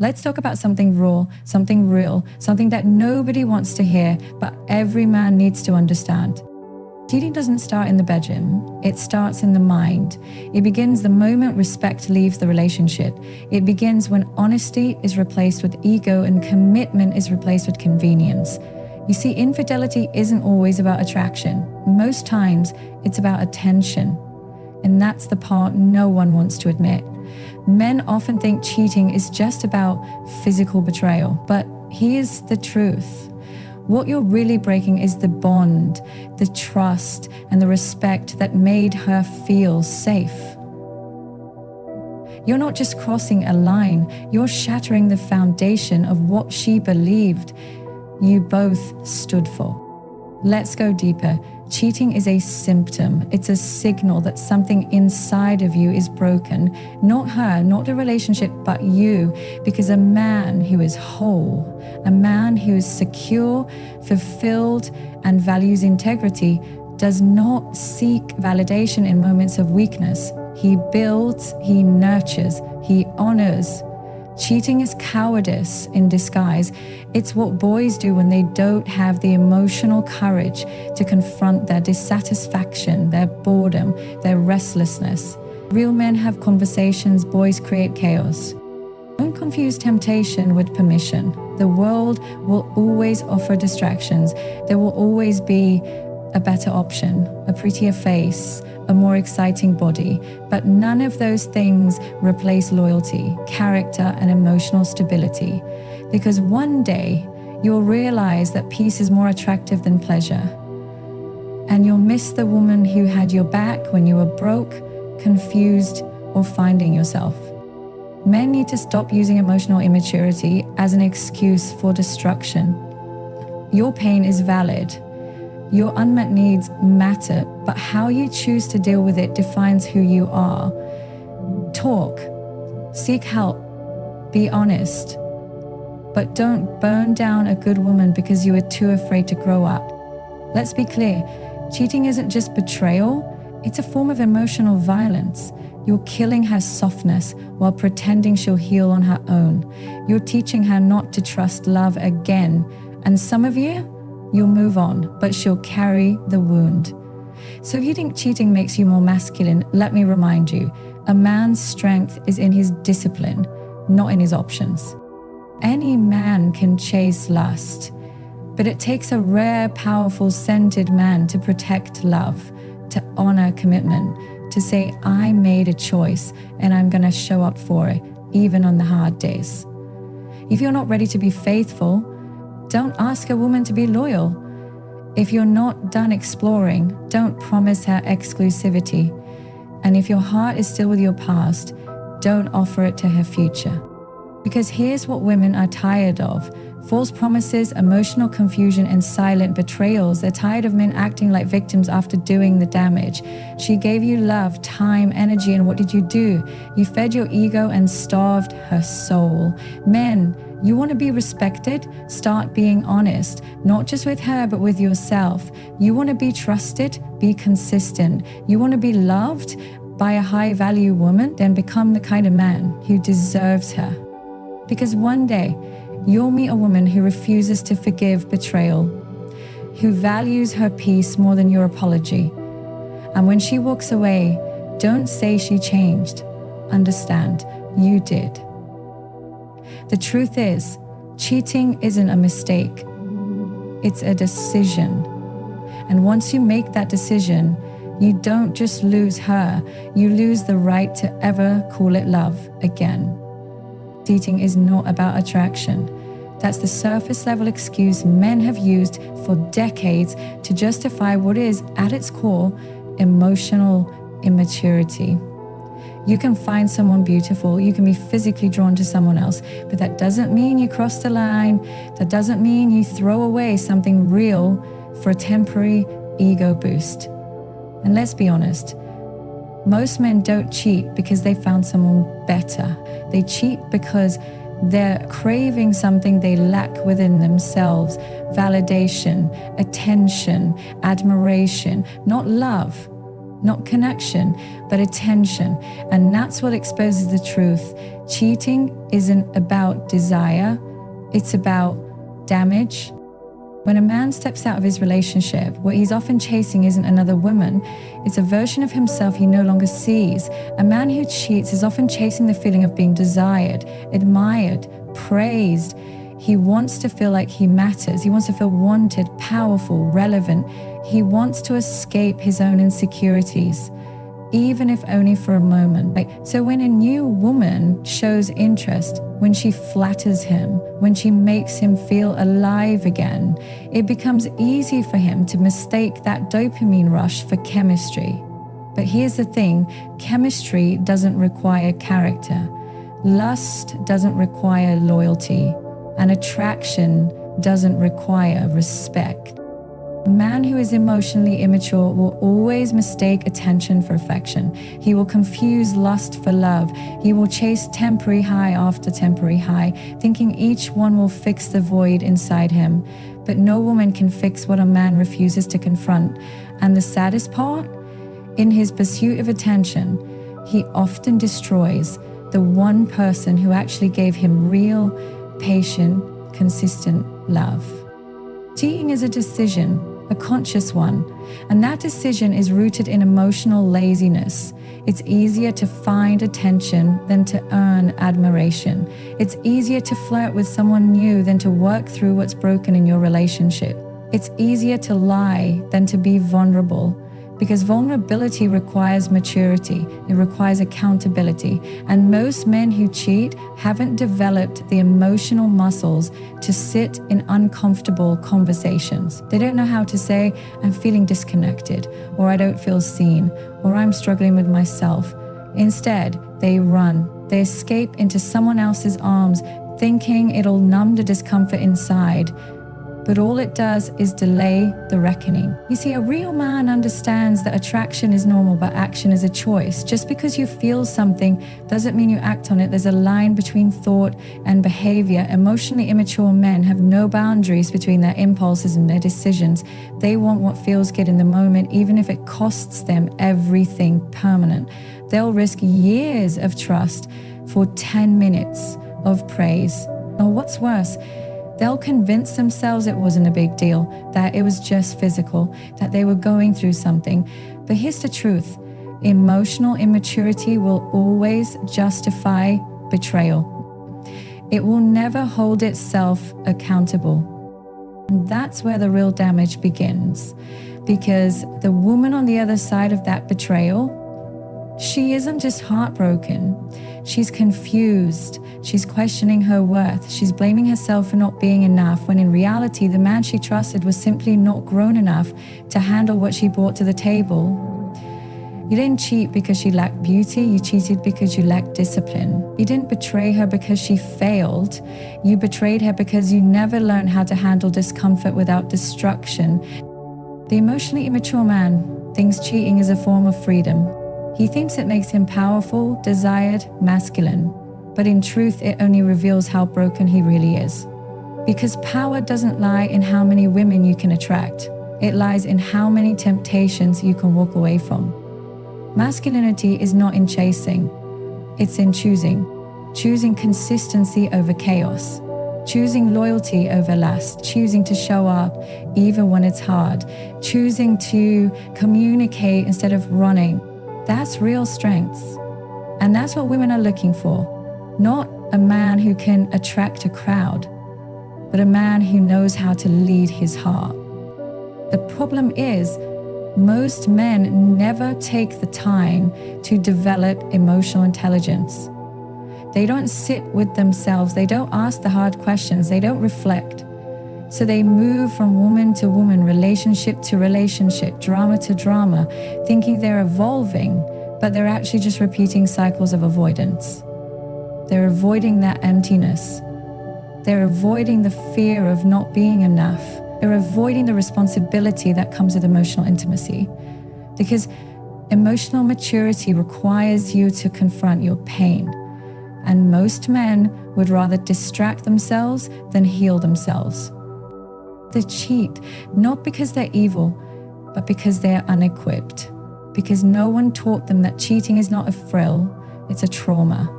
Let's talk about something raw, something real, something that nobody wants to hear, but every man needs to understand. Cheating doesn't start in the bedroom, it starts in the mind. It begins the moment respect leaves the relationship. It begins when honesty is replaced with ego and commitment is replaced with convenience. You see, infidelity isn't always about attraction. Most times, it's about attention. And that's the part no one wants to admit. Men often think cheating is just about physical betrayal, but here's the truth. What you're really breaking is the bond, the trust, and the respect that made her feel safe. You're not just crossing a line, you're shattering the foundation of what she believed you both stood for. Let's go deeper. Cheating is a symptom. It's a signal that something inside of you is broken. Not her, not the relationship, but you. Because a man who is whole, a man who is secure, fulfilled, and values integrity does not seek validation in moments of weakness. He builds, he nurtures, he honors. Cheating is cowardice in disguise. It's what boys do when they don't have the emotional courage to confront their dissatisfaction, their boredom, their restlessness. Real men have conversations, boys create chaos. Don't confuse temptation with permission. The world will always offer distractions. There will always be a better option, a prettier face, a more exciting body, but none of those things replace loyalty, character, and emotional stability. Because one day, you'll realize that peace is more attractive than pleasure. And you'll miss the woman who had your back when you were broke, confused, or finding yourself. Men need to stop using emotional immaturity as an excuse for destruction. Your pain is valid. Your unmet needs matter, but how you choose to deal with it defines who you are. Talk, seek help, be honest, but don't burn down a good woman because you are too afraid to grow up. Let's be clear, cheating isn't just betrayal, it's a form of emotional violence. You're killing her softness while pretending she'll heal on her own. You're teaching her not to trust love again, and some of you, you'll move on, but she'll carry the wound. So if you think cheating makes you more masculine, let me remind you, a man's strength is in his discipline, not in his options. Any man can chase lust, but it takes a rare, powerful, centered man to protect love, to honor commitment, to say, I made a choice and I'm gonna show up for it, even on the hard days. If you're not ready to be faithful, don't ask a woman to be loyal. If you're not done exploring, don't promise her exclusivity. And if your heart is still with your past, don't offer it to her future. Because here's what women are tired of: false promises, emotional confusion, and silent betrayals. They're tired of men acting like victims after doing the damage. She gave you love, time, energy, and what did you do? You fed your ego and starved her soul. Men, you want to be respected? Start being honest, not just with her, but with yourself. You want to be trusted? Be consistent. You want to be loved by a high-value woman? Then become the kind of man who deserves her. Because one day, you'll meet a woman who refuses to forgive betrayal, who values her peace more than your apology. And when she walks away, don't say she changed. Understand, you did. The truth is, cheating isn't a mistake. It's a decision. And once you make that decision, you don't just lose her, you lose the right to ever call it love again. Cheating is not about attraction. That's the surface level excuse men have used for decades to justify what is, at its core, emotional immaturity. You can find someone beautiful, you can be physically drawn to someone else, but that doesn't mean you cross the line. That doesn't mean you throw away something real for a temporary ego boost. And let's be honest, most men don't cheat because they found someone better. They cheat because they're craving something they lack within themselves: validation, attention, admiration, not love, not connection, but attention. And that's what exposes the truth. Cheating isn't about desire, it's about damage. When a man steps out of his relationship, what he's often chasing isn't another woman, it's a version of himself he no longer sees. A man who cheats is often chasing the feeling of being desired, admired, praised. He wants to feel like he matters. He wants to feel wanted, powerful, relevant. He wants to escape his own insecurities, even if only for a moment. So when a new woman shows interest, when she flatters him, when she makes him feel alive again, it becomes easy for him to mistake that dopamine rush for chemistry. But here's the thing, chemistry doesn't require character. Lust doesn't require loyalty, and attraction doesn't require respect. A man who is emotionally immature will always mistake attention for affection. He will confuse lust for love. He will chase temporary high after temporary high, thinking each one will fix the void inside him. But no woman can fix what a man refuses to confront. And the saddest part? In his pursuit of attention, he often destroys the one person who actually gave him real, patient, consistent love. Cheating is a decision, a conscious one, and that decision is rooted in emotional laziness. It's easier to find attention than to earn admiration. It's easier to flirt with someone new than to work through what's broken in your relationship. It's easier to lie than to be vulnerable, because vulnerability requires maturity, it requires accountability, and most men who cheat haven't developed the emotional muscles to sit in uncomfortable conversations. They don't know how to say, I'm feeling disconnected, or I don't feel seen, or I'm struggling with myself. Instead, they run. They escape into someone else's arms, thinking it'll numb the discomfort inside. But all it does is delay the reckoning. You see, a real man understands that attraction is normal, but action is a choice. Just because you feel something doesn't mean you act on it. There's a line between thought and behavior. Emotionally immature men have no boundaries between their impulses and their decisions. They want what feels good in the moment, even if it costs them everything permanent. They'll risk years of trust for 10 minutes of praise. Or what's worse, they'll convince themselves it wasn't a big deal, that it was just physical, that they were going through something. But here's the truth. Emotional immaturity will always justify betrayal. It will never hold itself accountable. And that's where the real damage begins. Because the woman on the other side of that betrayal, she isn't just heartbroken. She's confused. She's questioning her worth. She's blaming herself for not being enough, when in reality, the man she trusted was simply not grown enough to handle what she brought to the table. You didn't cheat because she lacked beauty. You cheated because you lacked discipline. You didn't betray her because she failed. You betrayed her because you never learned how to handle discomfort without destruction. The emotionally immature man thinks cheating is a form of freedom. He thinks it makes him powerful, desired, masculine. But in truth, it only reveals how broken he really is. Because power doesn't lie in how many women you can attract. It lies in how many temptations you can walk away from. Masculinity is not in chasing. It's in choosing. Choosing consistency over chaos. Choosing loyalty over lust. Choosing to show up even when it's hard. Choosing to communicate instead of running. That's real strength. And that's what women are looking for. Not a man who can attract a crowd, but a man who knows how to lead his heart. The problem is, most men never take the time to develop emotional intelligence. They don't sit with themselves. They don't ask the hard questions. They don't reflect. So they move from woman to woman, relationship to relationship, drama to drama, thinking they're evolving, but they're actually just repeating cycles of avoidance. They're avoiding that emptiness. They're avoiding the fear of not being enough. They're avoiding the responsibility that comes with emotional intimacy. Because emotional maturity requires you to confront your pain. And most men would rather distract themselves than heal themselves. They cheat, not because they're evil, but because they're unequipped. because no one taught them that cheating is not a thrill, it's a trauma.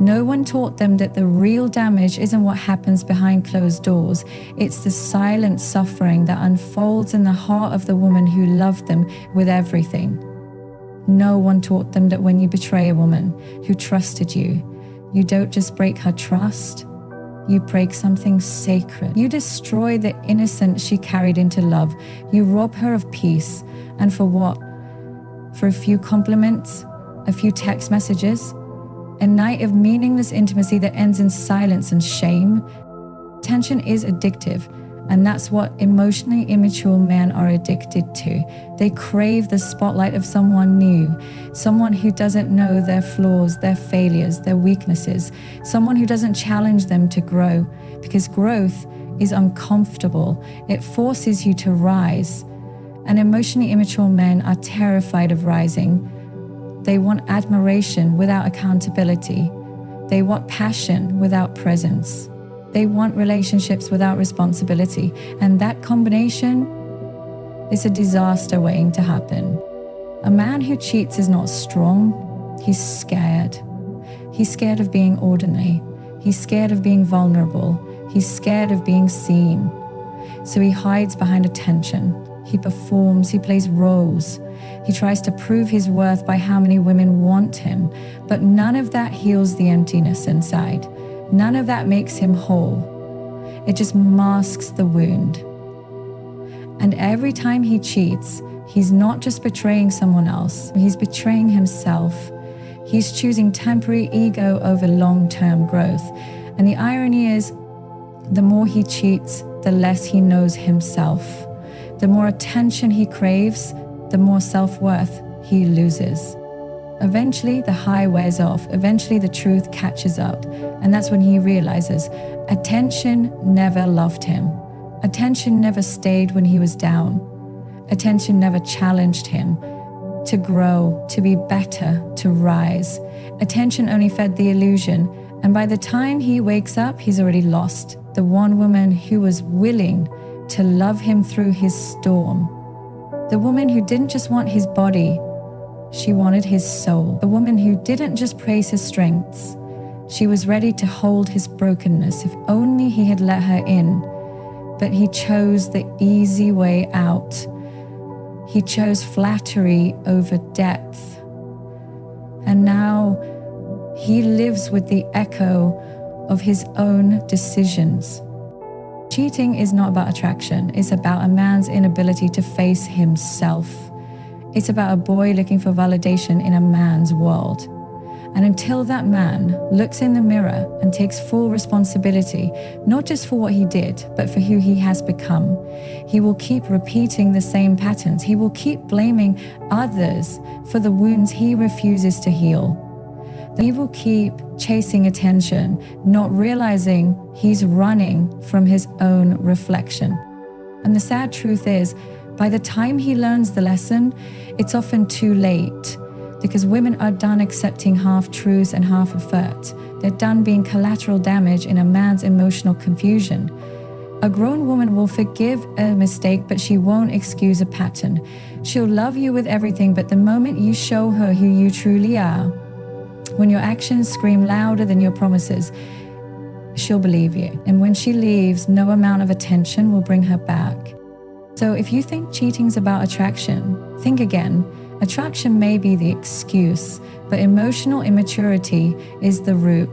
No one taught them that the real damage isn't what happens behind closed doors. It's the silent suffering that unfolds in the heart of the woman who loved them with everything. No one taught them that when you betray a woman who trusted you, you don't just break her trust, you break something sacred. You destroy the innocence she carried into love. You rob her of peace. And for what? For a few compliments, a few text messages, a night of meaningless intimacy that ends in silence and shame. Tension is addictive, and that's what emotionally immature men are addicted to. They crave the spotlight of someone new, someone who doesn't know their flaws, their failures, their weaknesses, someone who doesn't challenge them to grow, because growth is uncomfortable. It forces you to rise, and emotionally immature men are terrified of rising. They want admiration without accountability. They want passion without presence. They want relationships without responsibility. And that combination is a disaster waiting to happen. A man who cheats is not strong. He's scared. He's scared of being ordinary. He's scared of being vulnerable. He's scared of being seen. So he hides behind attention. He performs. He plays roles. He tries to prove his worth by how many women want him, but none of that heals the emptiness inside. None of that makes him whole. It just masks the wound. And every time he cheats, he's not just betraying someone else, he's betraying himself. He's choosing temporary ego over long-term growth. And the irony is, the more he cheats, the less he knows himself. The more attention he craves, the more self-worth he loses. Eventually, the high wears off. Eventually, the truth catches up. And that's when he realizes attention never loved him. Attention never stayed when he was down. Attention never challenged him to grow, to be better, to rise. Attention only fed the illusion. And by the time he wakes up, he's already lost the one woman who was willing to love him through his storm. The woman who didn't just want his body, she wanted his soul. The woman who didn't just praise his strengths, she was ready to hold his brokenness if only he had let her in. But he chose the easy way out. He chose flattery over depth. And now he lives with the echo of his own decisions. Cheating is not about attraction. It's about a man's inability to face himself. It's about a boy looking for validation in a man's world. And until that man looks in the mirror and takes full responsibility, not just for what he did, but for who he has become, he will keep repeating the same patterns. He will keep blaming others for the wounds he refuses to heal. He will keep chasing attention, not realizing he's running from his own reflection. And the sad truth is, by the time he learns the lesson, it's often too late, because women are done accepting half-truths and half-effort. They're done being collateral damage in a man's emotional confusion. A grown woman will forgive a mistake, but she won't excuse a pattern. She'll love you with everything, but the moment you show her who you truly are, when your actions scream louder than your promises, she'll believe you. And when she leaves, no amount of attention will bring her back. So if you think cheating's about attraction, think again. Attraction may be the excuse, but emotional immaturity is the root.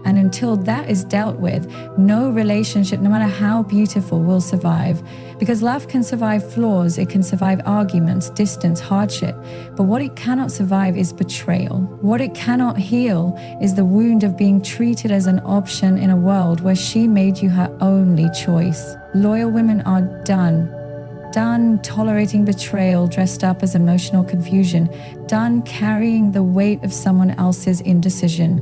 And until that is dealt with, no relationship, no matter how beautiful, will survive. Because love can survive flaws, it can survive arguments, distance, hardship. But what it cannot survive is betrayal. What it cannot heal is the wound of being treated as an option in a world where she made you her only choice. Loyal women are done tolerating betrayal dressed up as emotional confusion, done carrying the weight of someone else's indecision,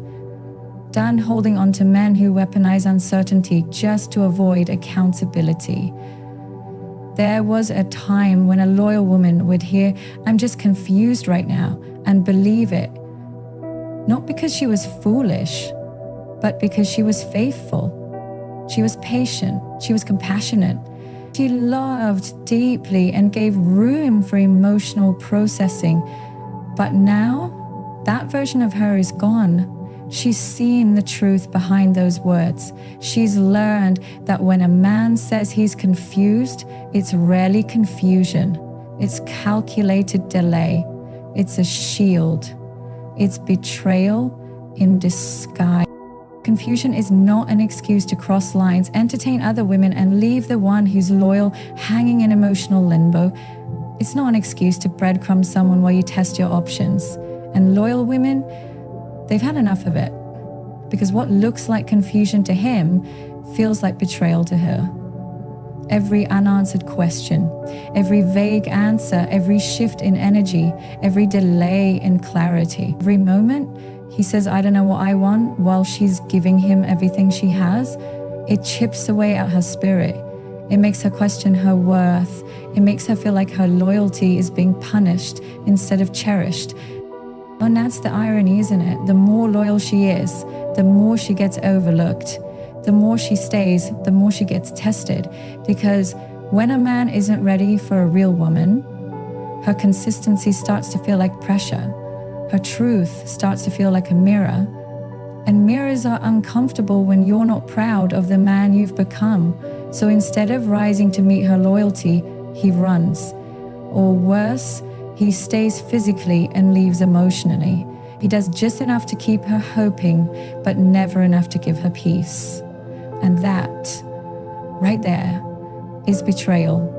done holding on to men who weaponize uncertainty just to avoid accountability. There was a time when a loyal woman would hear, "I'm just confused right now," and believe it. Not because she was foolish, but because she was faithful. She was patient. She was compassionate. She loved deeply and gave room for emotional processing. But now, that version of her is gone. She's seen the truth behind those words. She's learned that when a man says he's confused, it's rarely confusion. It's calculated delay. It's a shield. It's betrayal in disguise. Confusion is not an excuse to cross lines, entertain other women, and leave the one who's loyal hanging in emotional limbo. It's not an excuse to breadcrumb someone while you test your options. And loyal women, they've had enough of it. Because what looks like confusion to him feels like betrayal to her. Every unanswered question, every vague answer, every shift in energy, every delay in clarity, every moment he says, I don't know what I want, while she's giving him everything she has, it chips away at her spirit. It makes her question her worth. It makes her feel like her loyalty is being punished instead of cherished. And that's the irony, isn't it? The more loyal she is, the more she gets overlooked. The more she stays, the more she gets tested. Because when a man isn't ready for a real woman, her consistency starts to feel like pressure. Her truth starts to feel like a mirror. And mirrors are uncomfortable when you're not proud of the man you've become. So instead of rising to meet her loyalty, he runs. Or worse, he stays physically and leaves emotionally. He does just enough to keep her hoping, but never enough to give her peace. And that, right there, is betrayal.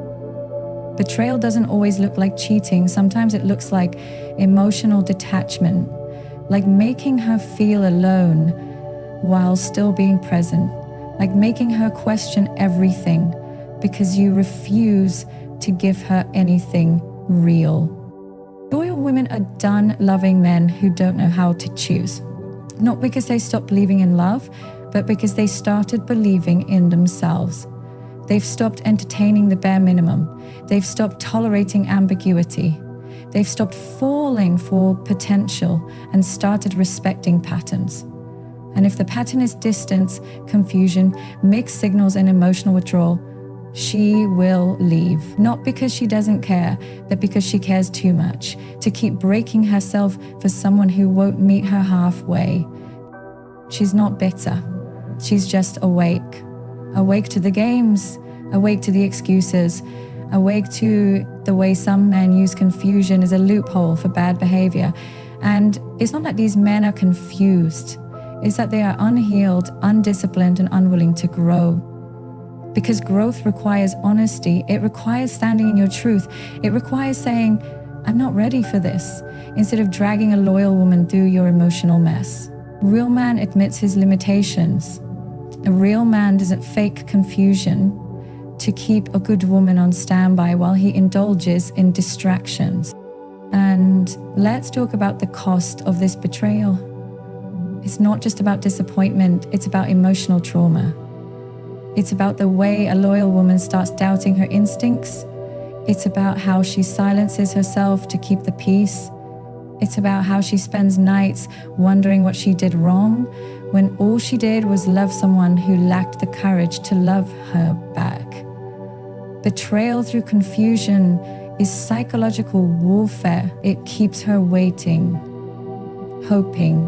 Betrayal doesn't always look like cheating. Sometimes it looks like emotional detachment, like making her feel alone while still being present, like making her question everything because you refuse to give her anything real. Loyal women are done loving men who don't know how to choose. Not because they stopped believing in love, but because they started believing in themselves. They've stopped entertaining the bare minimum. They've stopped tolerating ambiguity. They've stopped falling for potential and started respecting patterns. And if the pattern is distance, confusion, mixed signals, and emotional withdrawal, she will leave. Not because she doesn't care, but because she cares too much to keep breaking herself for someone who won't meet her halfway. She's not bitter. She's just awake. Awake to the games, awake to the excuses, awake to the way some men use confusion as a loophole for bad behavior. And it's not that these men are confused. It's that they are unhealed, undisciplined, and unwilling to grow. Because growth requires honesty. It requires standing in your truth. It requires saying, I'm not ready for this, instead of dragging a loyal woman through your emotional mess. A real man admits his limitations. A real man doesn't fake confusion to keep a good woman on standby while he indulges in distractions. And let's talk about the cost of this betrayal. It's not just about disappointment, it's about emotional trauma. It's about the way a loyal woman starts doubting her instincts. It's about how she silences herself to keep the peace. It's about how she spends nights wondering what she did wrong when all she did was love someone who lacked the courage to love her back. Betrayal through confusion is psychological warfare. It keeps her waiting, hoping,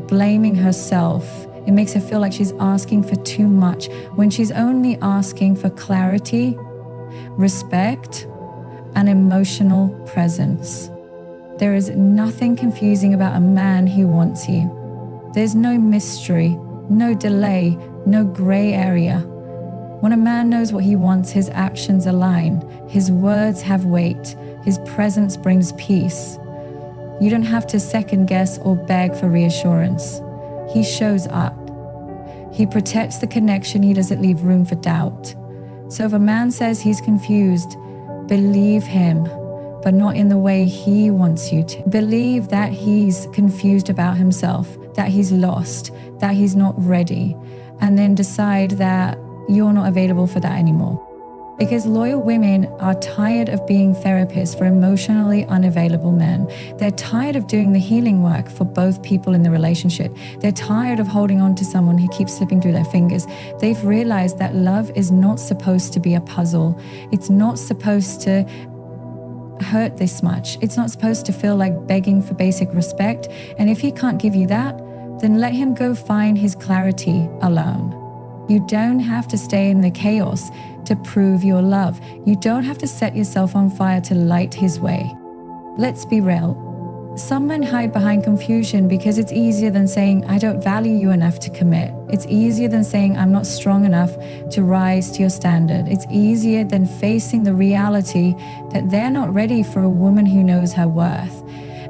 blaming herself. It makes her feel like she's asking for too much when she's only asking for clarity, respect, and emotional presence. There is nothing confusing about a man who wants you. There's no mystery, no delay, no gray area. When a man knows what he wants, his actions align, his words have weight, his presence brings peace. You don't have to second guess or beg for reassurance. He shows up. He protects the connection. He doesn't leave room for doubt. So if a man says he's confused, believe him, but not in the way he wants you to. Believe that he's confused about himself, that he's lost, that he's not ready, and then decide that you're not available for that anymore. Because loyal women are tired of being therapists for emotionally unavailable men. They're tired of doing the healing work for both people in the relationship. They're tired of holding on to someone who keeps slipping through their fingers. They've realized that love is not supposed to be a puzzle. It's not supposed to hurt this much. It's not supposed to feel like begging for basic respect. And if he can't give you that, then let him go find his clarity alone. You don't have to stay in the chaos to prove your love. You don't have to set yourself on fire to light his way. Let's be real. Some men hide behind confusion because it's easier than saying, I don't value you enough to commit. It's easier than saying, I'm not strong enough to rise to your standard. It's easier than facing the reality that they're not ready for a woman who knows her worth.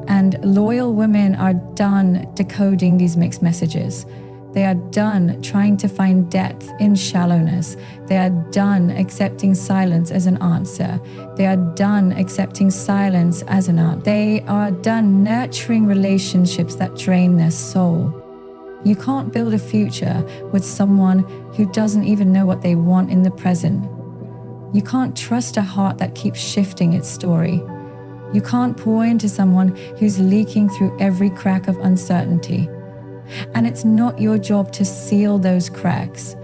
And loyal women are done decoding these mixed messages. They are done trying to find depth in shallowness. They are done accepting silence as an answer. They are done accepting silence as an art. They are done nurturing relationships that drain their soul. You can't build a future with someone who doesn't even know what they want in the present. You can't trust a heart that keeps shifting its story. You can't pour into someone who's leaking through every crack of uncertainty. And it's not your job to seal those cracks.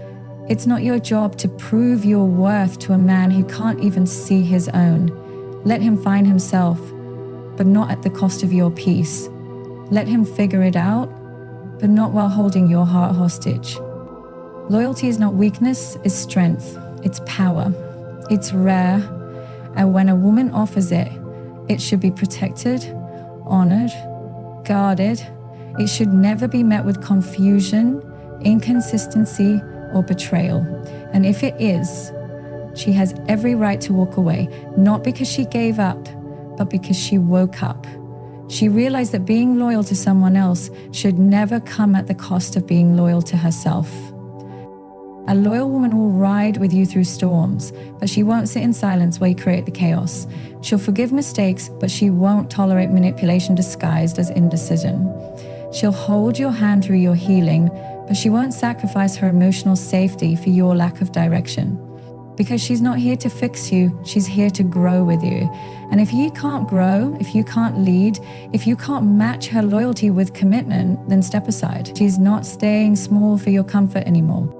It's not your job to prove your worth to a man who can't even see his own. Let him find himself, but not at the cost of your peace. Let him figure it out, but not while holding your heart hostage. Loyalty is not weakness, it's strength, it's power, it's rare. And when a woman offers it, it should be protected, honored, guarded. It should never be met with confusion, inconsistency, or betrayal. And if it is, she has every right to walk away, not because she gave up, but because she woke up. She realized that being loyal to someone else should never come at the cost of being loyal to herself. A loyal woman will ride with you through storms, but she won't sit in silence while you create the chaos. She'll forgive mistakes, but she won't tolerate manipulation disguised as indecision. She'll hold your hand through your healing, but she won't sacrifice her emotional safety for your lack of direction. Because she's not here to fix you, she's here to grow with you. And if you can't grow, if you can't lead, if you can't match her loyalty with commitment, then step aside. She's not staying small for your comfort anymore.